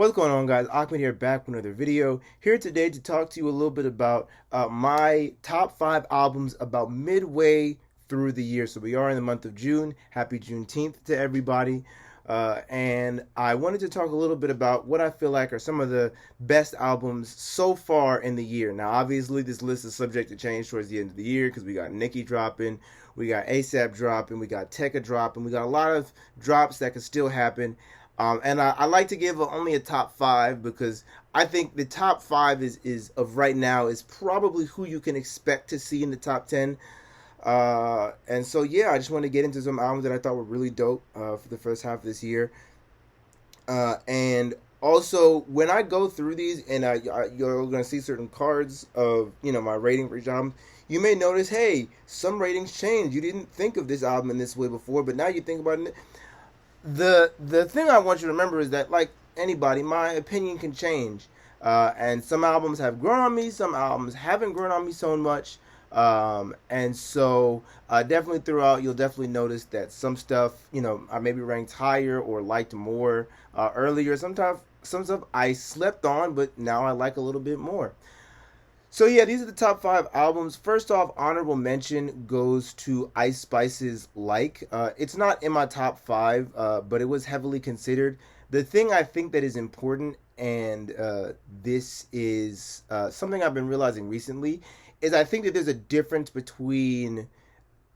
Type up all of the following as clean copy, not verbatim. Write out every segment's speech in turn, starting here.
What's going on, guys? Ahmed here, back with another video. Here today to talk to you a little bit about my top 5 albums about midway through the year. So we are in the month of June. Happy Juneteenth to everybody. And I wanted to talk a little bit about what I feel like are some of the best albums so far in the year. Now, obviously, this list is subject to change towards the end of the year because we got Nicki dropping, we got ASAP dropping, we got Tekka dropping, we got a lot of drops that could still happen. And I like to give only a top 5 because I think the top 5 is of right now is probably who you can expect to see in the top 10. And so yeah, I just want to get into some albums that I thought were really dope for the first half of this year. And also when I go through these and you're gonna see certain cards of my rating for each album. You may notice, hey, some ratings change. You didn't think of this album in this way before, but now you think about it. The thing I want you to remember is that, like anybody, my opinion can change, and some albums have grown on me, some albums haven't grown on me so much, and so definitely throughout you'll definitely notice that some stuff I maybe ranked higher or liked more earlier. Sometimes some stuff I slept on, but now I like a little bit more. So yeah, these are the top 5 albums. First off, honorable mention goes to Ice Spice's "Like." It's not in my top 5, but it was heavily considered. The thing I think that is important, and this is something I've been realizing recently, is I think that there's a difference between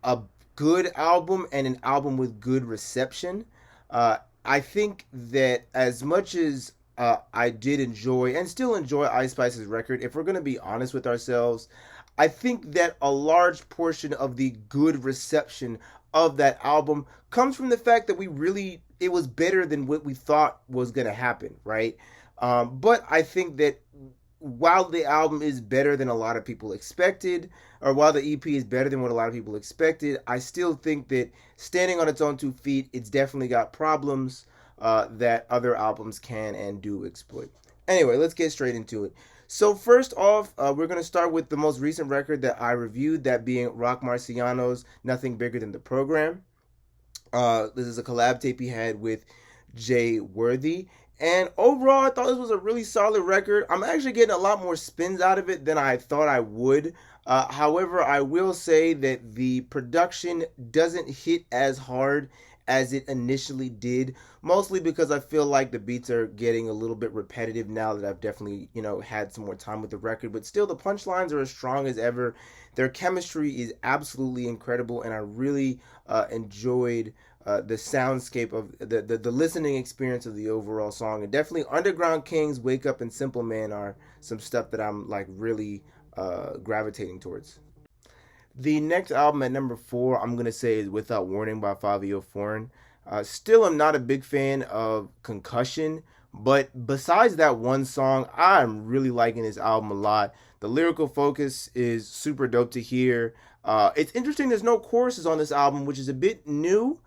a good album and an album with good reception. I think that as much as I did enjoy and still enjoy Ice Spice's record, if we're going to be honest with ourselves, I think that a large portion of the good reception of that album comes from the fact that it was better than what we thought was going to happen, right? But I think that while the album is better than a lot of people expected, or while the EP is better than what a lot of people expected, I still think that standing on its own 2 feet, it's definitely got problems that other albums can and do exploit. Anyway, let's get straight into it. So first off, we're going to start with the most recent record that I reviewed, that being Rock Marciano's Nothing Bigger Than the Program. This is a collab tape he had with Jay Worthy. And overall, I thought this was a really solid record. I'm actually getting a lot more spins out of it than I thought I would. However, I will say that the production doesn't hit as hard as it initially did, mostly because I feel like the beats are getting a little bit repetitive now that I've definitely, had some more time with the record. But still, the punchlines are as strong as ever. Their chemistry is absolutely incredible, and I really enjoyed the soundscape of the listening experience of the overall song. And definitely Underground Kings, Wake Up, and Simple Man are some stuff that I'm like really gravitating towards. The next album at number 4, I'm going to say, is Without Warning by Fabio Foreign. Still am not a big fan of Concussion, but besides that one song, I'm really liking this album a lot. The lyrical focus is super dope to hear. It's interesting there's no choruses on this album, which is a bit new.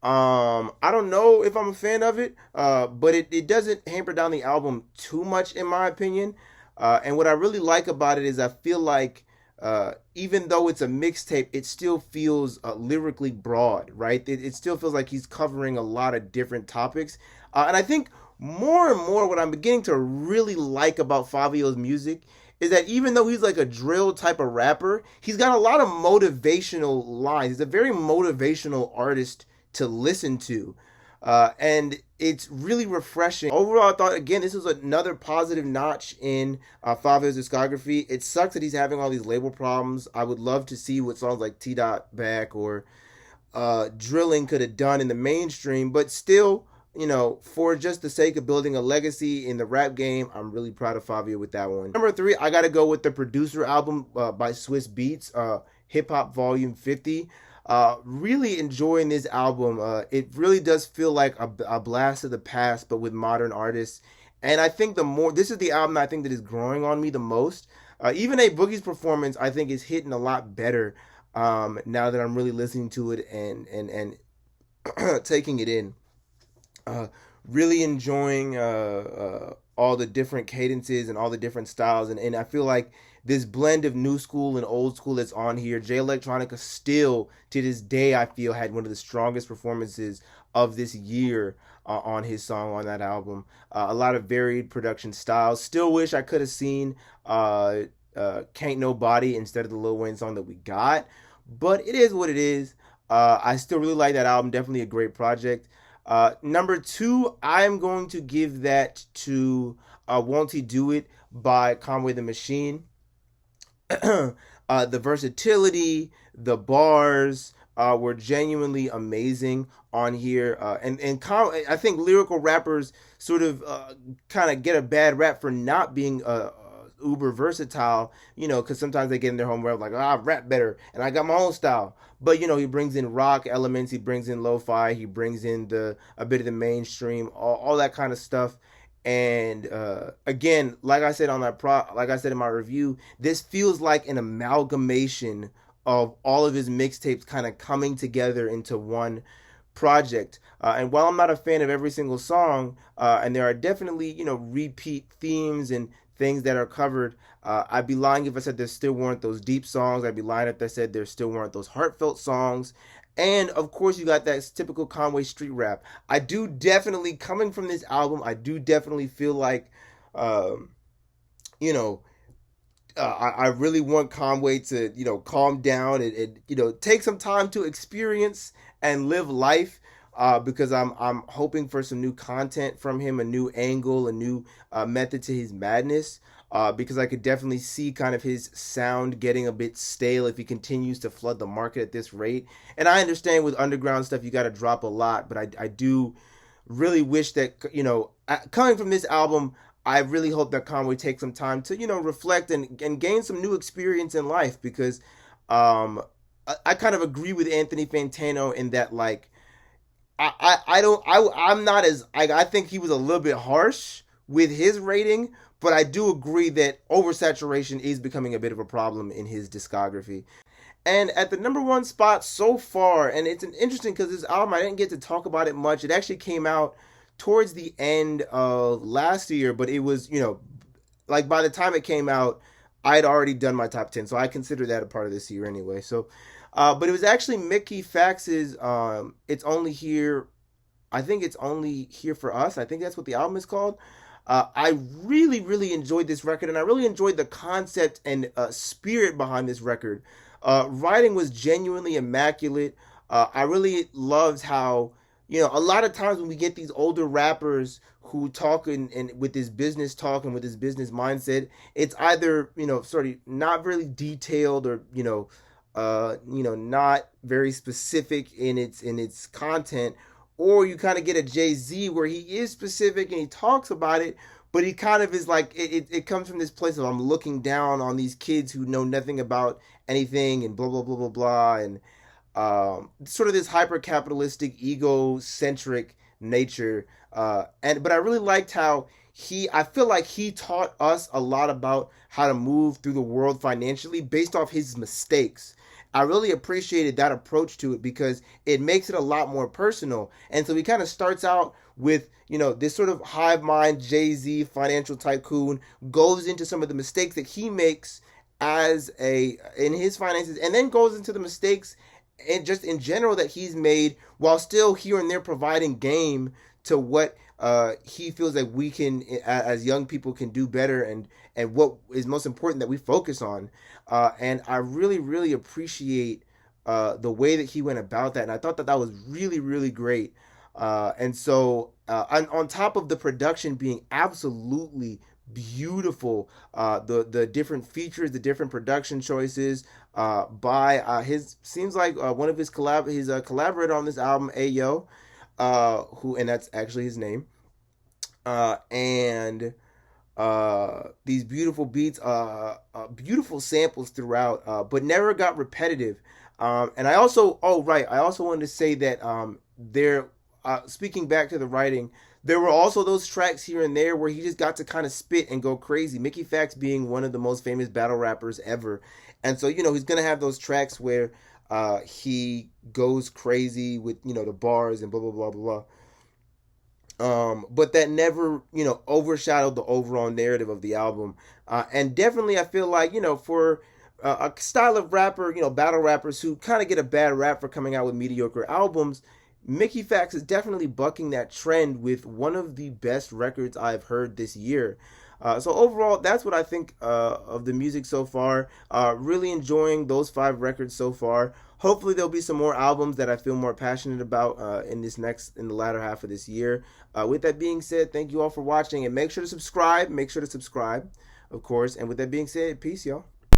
I don't know if I'm a fan of it, but it doesn't hamper down the album too much, in my opinion. And what I really like about it is I feel like even though it's a mixtape, it still feels lyrically broad, right? It still feels like he's covering a lot of different topics. And I think more and more what I'm beginning to really like about Fabio's music is that even though he's like a drill type of rapper, he's got a lot of motivational lines. He's a very motivational artist to listen to. And it's really refreshing. Overall, I thought, again, this was another positive notch in Fabio's discography. It sucks that he's having all these label problems. I would love to see what songs like T. Dot Back or Drilling could have done in the mainstream, but still, for just the sake of building a legacy in the rap game, I'm really proud of Fabio with that one. Number 3, I gotta go with the Producer album by Swiss Beats, Hip Hop Volume 50. Really enjoying this album. It really does feel like a blast of the past, but with modern artists. And I think this is the album I think that is growing on me the most. Even A Boogie's performance, I think, is hitting a lot better now that I'm really listening to it and taking it in. Really enjoying all the different cadences and all the different styles, and I feel like this blend of new school and old school that's on here. Jay Electronica still, to this day, I feel, had one of the strongest performances of this year. on his song on that album. A lot of varied production styles. Still wish I could have seen Can't Nobody instead of the Lil Wayne song that we got, but it is what it is. I still really like that album. Definitely a great project. Number two, I'm going to give that to Won't He Do It by Conway the Machine. The versatility, the bars were genuinely amazing on here. I think lyrical rappers sort of kind of get a bad rap for not being uber versatile, because sometimes they get in their home rap like, I rap better and I got my own style. But he brings in rock elements, he brings in lo-fi, he brings in a bit of the mainstream, all that kind of stuff. And again, like I said like I said in my review, this feels like an amalgamation of all of his mixtapes kind of coming together into one project. And while I'm not a fan of every single song, and there are definitely repeat themes and things that are covered, I'd be lying if I said there still weren't those deep songs. I'd be lying if I said there still weren't those heartfelt songs. And of course, you got that typical Conway street rap. I do definitely, coming from this album, I do definitely feel like, um, you know, I really want Conway to, calm down and take some time to experience and live life. Because I'm hoping for some new content from him, a new angle, a new method to his madness. Because I could definitely see kind of his sound getting a bit stale if he continues to flood the market at this rate. And I understand with underground stuff you got to drop a lot, but I do really wish that coming from this album, I really hope that Conway takes some time to reflect and gain some new experience in life, because I kind of agree with Anthony Fantano in that, like, I'm not as I think he was a little bit harsh with his rating, but I do agree that oversaturation is becoming a bit of a problem in his discography. And at the number one spot so far, and it's an interesting because this album I didn't get to talk about it much. It actually came out towards the end of last year, but it was like by the time it came out, I had already done my top 10, so I consider that a part of this year anyway. So, but it was actually Mickey Fax's "It's Only Here." I think it's only here for us. I think that's what the album is called. I really, really enjoyed this record, and I really enjoyed the concept and spirit behind this record. Writing was genuinely immaculate. I really loved how, a lot of times when we get these older rappers who talk and with this business talk and with this business mindset, it's either, sort of not really detailed or, not very specific in its content, or you kind of get a Jay-Z where he is specific and he talks about it, but he kind of is like it comes from this place of, I'm looking down on these kids who know nothing about anything and blah blah blah blah blah, and sort of this hyper capitalistic egocentric nature. But I really liked how I feel like he taught us a lot about how to move through the world financially based off his mistakes. I really appreciated that approach to it because it makes it a lot more personal. And so he kind of starts out with, this sort of hive mind Jay-Z financial tycoon, goes into some of the mistakes that he makes in his finances, and then goes into the mistakes and just in general that he's made, while still here and there providing game to what he feels like we can, as young people, can do better, and what is most important that we focus on. And I really, really appreciate the way that he went about that, and I thought that was really, really great. And so, on top of the production being absolutely beautiful, the different features, the different production choices by his seems like one of his collaborator on this album, Ayo, and that's actually his name, and these beautiful beats, beautiful samples throughout, but never got repetitive. And I also wanted to say that there, speaking back to the writing, there were also those tracks here and there where he just got to kind of spit and go crazy. Mickey Fax being one of the most famous battle rappers ever, and so he's gonna have those tracks where he goes crazy with the bars and blah blah blah blah blah. But that never, overshadowed the overall narrative of the album. And definitely, I feel like, for a style of rapper, battle rappers who kind of get a bad rap for coming out with mediocre albums, Mickey Fax is definitely bucking that trend with one of the best records I've heard this year. So overall, that's what I think of the music so far. Really enjoying those 5 records so far. Hopefully there'll be some more albums that I feel more passionate about in the latter half of this year. With that being said, thank you all for watching, and make sure to subscribe. Make sure to subscribe, of course. And with that being said, peace, y'all.